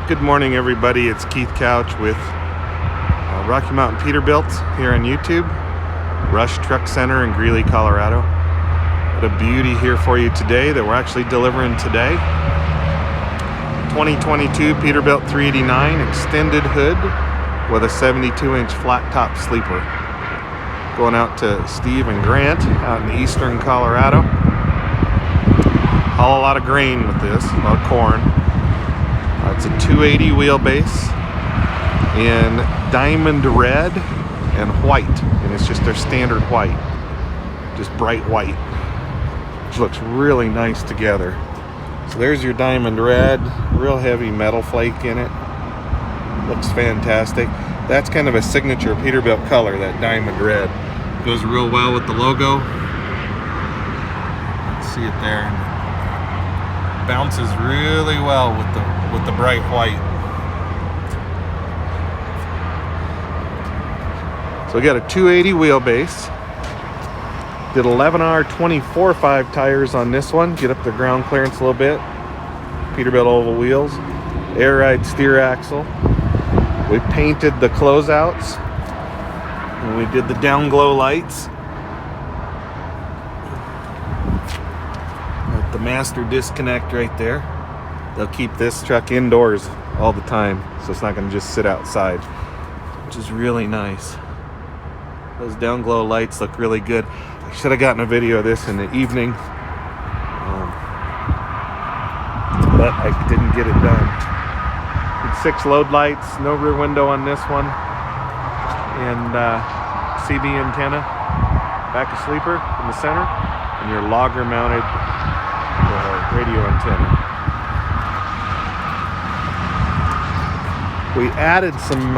Good morning, everybody. It's Keith Couch with Rocky Mountain Peterbilt here on YouTube, Rush Truck Center in Greeley, Colorado. What a beauty here for you today that we're actually delivering today. 2022 Peterbilt 389 extended hood with a 72-inch flat top sleeper. Going out to Steve and Grant out in eastern Colorado. Haul a lot of grain with this, a lot of corn. It's a 280 wheelbase in diamond red and white, and it's just their standard white, just bright white, which looks really nice together. So there's your diamond red, real heavy metal flake in it, looks fantastic. That's kind of a signature Peterbilt color, that diamond red. Goes real well with the logo. See it there. Bounces really well with the bright white. So we got a 280 wheelbase. Did 11R 24.5 tires on this one. Get up the ground clearance a little bit. Peterbilt oval wheels. Air ride steer axle. We painted the closeouts. And we did the down glow lights. The master disconnect right there. They'll keep this truck indoors all the time, so it's not going to just sit outside, which is really nice. Those down glow lights look really good. I should have gotten a video of this in the evening, but I didn't get it done. Did 6 load lights, no rear window on this one, and CB antenna, back of sleeper in the center, and your logger mounted radio antenna. We added some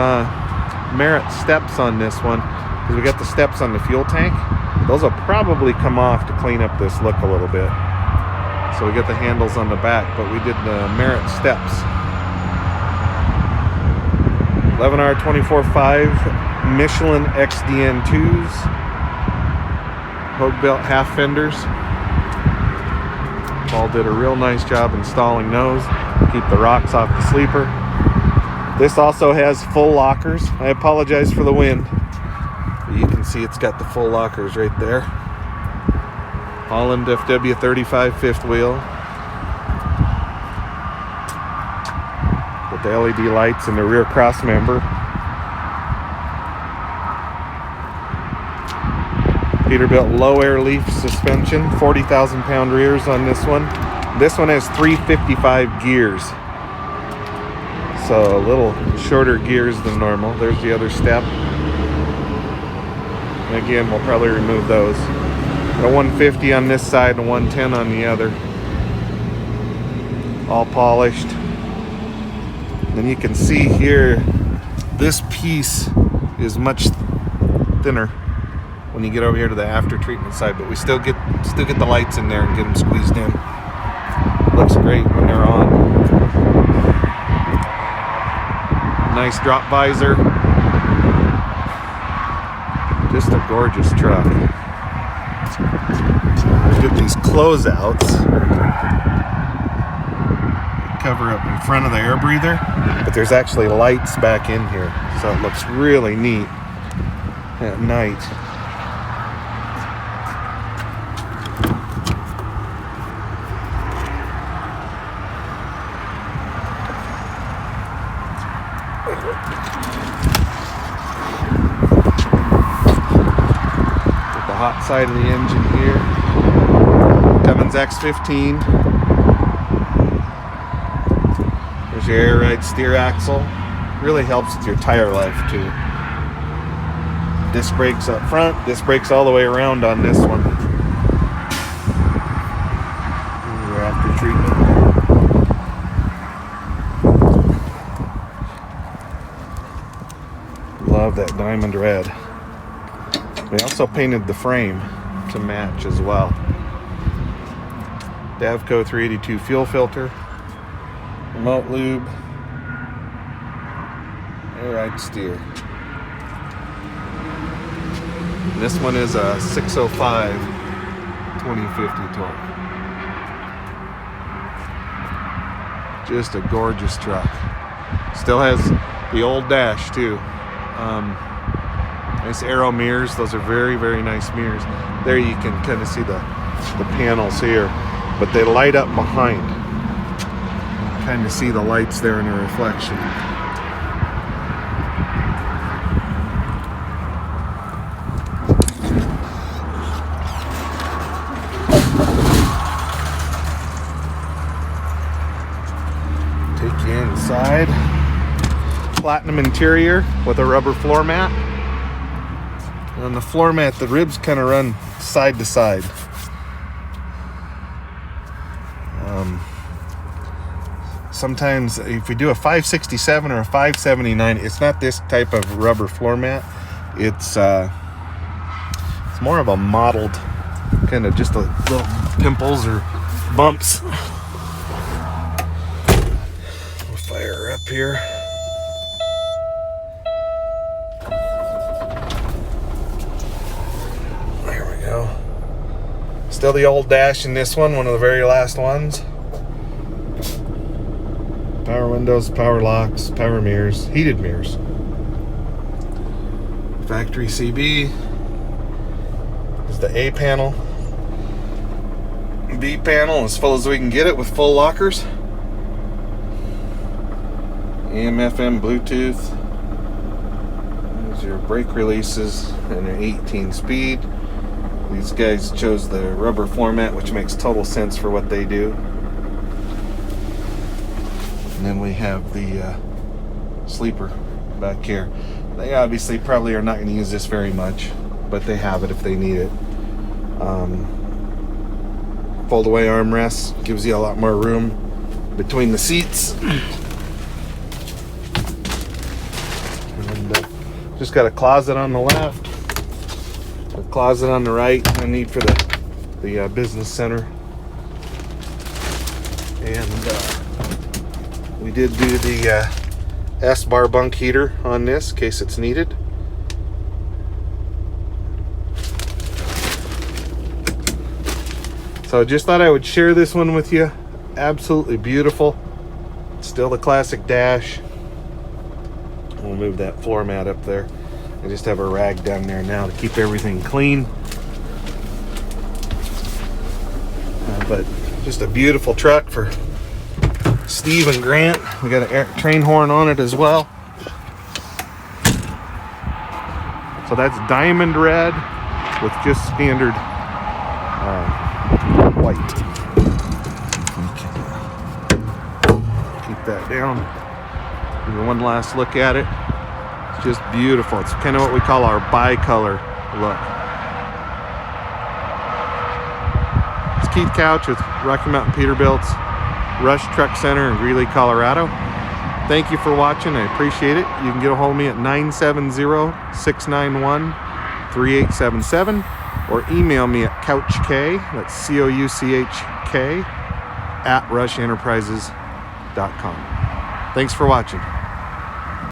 merit steps on this one because we got the steps on the fuel tank. Those will probably come off to clean up this look a little bit. So we got the handles on the back, but we did the merit steps. 11R 24.5 Michelin XDN2s, Hogue belt half fenders. Paul did a real nice job installing those. Keep the rocks off the sleeper. This also has full lockers. I apologize for the wind, but you can see it's got the full lockers right there. Holland FW35 fifth wheel with the LED lights and the rear cross member. Peterbilt low air leaf suspension, 40,000 pound rears on this one. This one has 355 gears, so a little shorter gears than normal. There's the other step. And again, we'll probably remove those. A 150 on this side and 110 on the other. All polished. Then you can see here, this piece is much thinner when you get over here to the after treatment side, but we still get the lights in there and get them squeezed in. Looks great when they're on. Nice drop visor. Just a gorgeous truck. We did these closeouts. Cover up in front of the air breather, but there's actually lights back in here, so it looks really neat at night. With the hot side of the engine here. Cummins X15. There's your air ride steer axle. Really helps with your tire life too. Disc brakes up front, disc brakes all the way around on this one. Your after treatment. Love that diamond red. We also painted the frame to match as well. Davco 382 fuel filter, remote lube, air ride steer. This one is a 605 2050 torque. Just a gorgeous truck. Still has the old dash too. Nice arrow mirrors. Those are very, very nice mirrors. There you can kind of see the panels here, but they light up behind. Kind of see the lights there in the reflection. Take you inside. Platinum interior with a rubber floor mat. And on the floor mat, the ribs kind of run side to side. Sometimes if we do a 567 or a 579, it's not this type of rubber floor mat. It's more of a mottled, kind of just a little pimples or bumps. We'll fire her up here. There we go. Still the old dash in this one of the very last ones. Power windows, power locks, power mirrors, heated mirrors. Factory CB is the A panel. B panel as full as we can get it with full lockers. AM, FM, Bluetooth. There's your brake releases and your 18 speed. These guys chose the rubber floor mat, which makes total sense for what they do. And then we have the sleeper back here. They obviously probably are not going to use this very much, but they have it if they need it. Fold away armrests gives you a lot more room between the seats. And just got a closet on the left, a closet on the right. I need for the business center. And we did do the S-bar bunk heater on this in case it's needed. So just thought I would share this one with you. Absolutely beautiful. Still the classic dash. We'll move that floor mat up there. I just have a rag down there now to keep everything clean. But just a beautiful truck for Steve and Grant. We got a train horn on it as well. So that's diamond red with just standard white. Keep that down. Give you one last look at it. It's just beautiful. It's kind of what we call our bicolor look. It's Keith Couch with Rocky Mountain Peterbilt's Rush Truck Center in Greeley, Colorado. Thank you for watching. I appreciate it. You can get a hold of me at 970-691-3877 or email me at couchk, that's COUCHK, @rushenterprises.com. Thanks for watching.